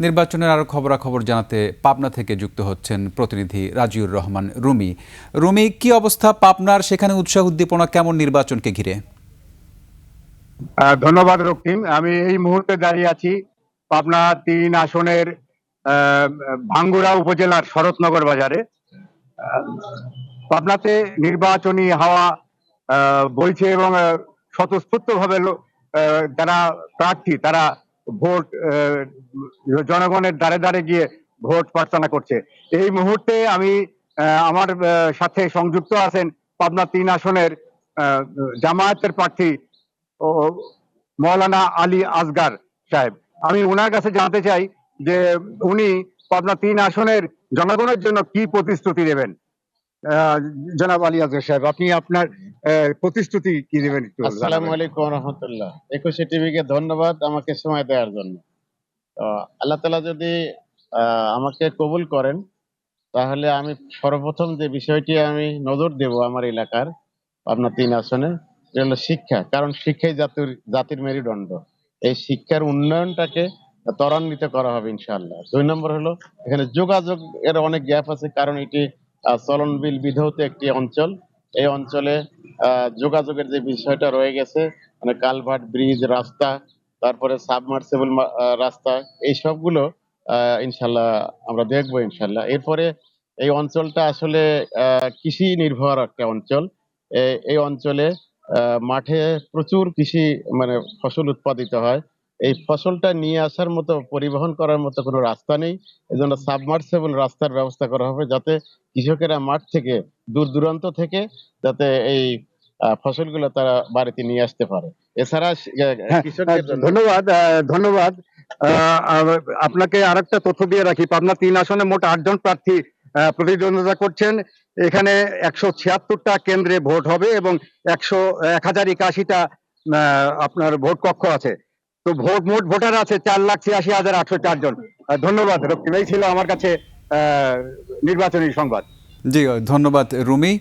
নির্বাচনের আরো খবরাখবর জানাতে পাবনা থেকে যুক্ত হচ্ছেন প্রতিনিধি রাজিউর রহমান রুমি। রুমি, কি অবস্থা পাবনার? সেখানে উৎসাহ উদ্দীপনা কেমন নির্বাচনকে ঘিরে? ধন্যবাদ রক্তিম। আমি এই মুহূর্তে দাঁড়িয়ে আছি পাবনা ৩ আসনের ভাঙ্গুড়া উপজেলার শরৎনগর বাজারে। পাবনাতে নির্বাচনী হাওয়া বইছে এবং স্বতঃস্ফূর্ত ভাবে যারা প্রার্থী তারা ভোট জনগণের দ্বারে দ্বারে গিয়ে ভোট প্রার্থনা করছে। এই মুহূর্তে আমি আমার সাথে সংযুক্ত আছেন পাবনা ৩ আসনের জামায়াতের প্রার্থী ও মৌলানা আলী আসগার সাহেব। আমি ওনার কাছে জানতে চাই যে উনি পাবনা ৩ আসনের জনগণের জন্য কি প্রতিশ্রুতি দেবেন। জনাব আলী আসগার সাহেব, আপনি আপনার প্রতিশ্রুতি কি দেবেন একটু জানাবেন। আসসালামু আলাইকুম রহমতুল্লাহ। 21 টিভিকে ধন্যবাদ আমাকে সময় দেওয়ার জন্য। তো আল্লাহ তাআলা যদি আমাকে কবুল করেন, তাহলে আমি সর্বপ্রথম যে বিষয়টি আমি নজর দেব আমার এলাকার পাবনা ৩ আসনে, সেটা হলো শিক্ষা। কারণ শিক্ষাই জাতির মেরুদণ্ড। এই শিক্ষার উন্নয়নটাকে ত্বরান্বিত করা হবে ইনশাআল্লাহ। ২ নম্বর হলো এখানে যোগাযোগ এর অনেক গ্যাপ আছে, কারণ এটি চলনবিল বিধৌত একটি অঞ্চল। এই অঞ্চলে যোগাযোগের যে বিষয়টা রয়ে গেছে, মানে কালভার্ট, ব্রিজ, রাস্তা, তারপরে সাবমার্সিবল রাস্তা, এই সবগুলো ইনশাল্লাহ আমরা দেখবো ইনশাল্লাহ। এরপরে এই অঞ্চলটা আসলে কৃষি নির্ভর একটা অঞ্চল। এই অঞ্চলে মাঠে প্রচুর কৃষি মানে ফসল উৎপাদিত হয়। এই ফসলটা নিয়ে আসার মতো, পরিবহন করার মতো কোনো রাস্তা নেই। এজন্য সাবমার্সিবল রাস্তার ব্যবস্থা করা হবে, যাতে কৃষকেরা মাঠ থেকে, দূর দূরান্ত থেকে যাতে এই ফসলগুলো তারা বাড়িতে নিয়ে আসতে পারে। এছাড়া কৃষকদের জন্য ধন্যবাদ। ধন্যবাদ। আপনাকে আরেকটা তথ্য দিয়ে রাখি, পাবনা ৩ আসনে মোট ৮ জন প্রার্থী প্রতিদ্বন্দ্বিতা করছেন। এখানে ১৭৬টা কেন্দ্রে ভোট হবে এবং ১,০৮১টা আপনার ভোট কক্ষ আছে। তো মোট ভোটার আছে ৪,৮৬,৮০৪ জন। ধন্যবাদ রক্তিম। এই ছিল আমার কাছে নির্বাচনী সংবাদ। জি, ধন্যবাদ রুমি।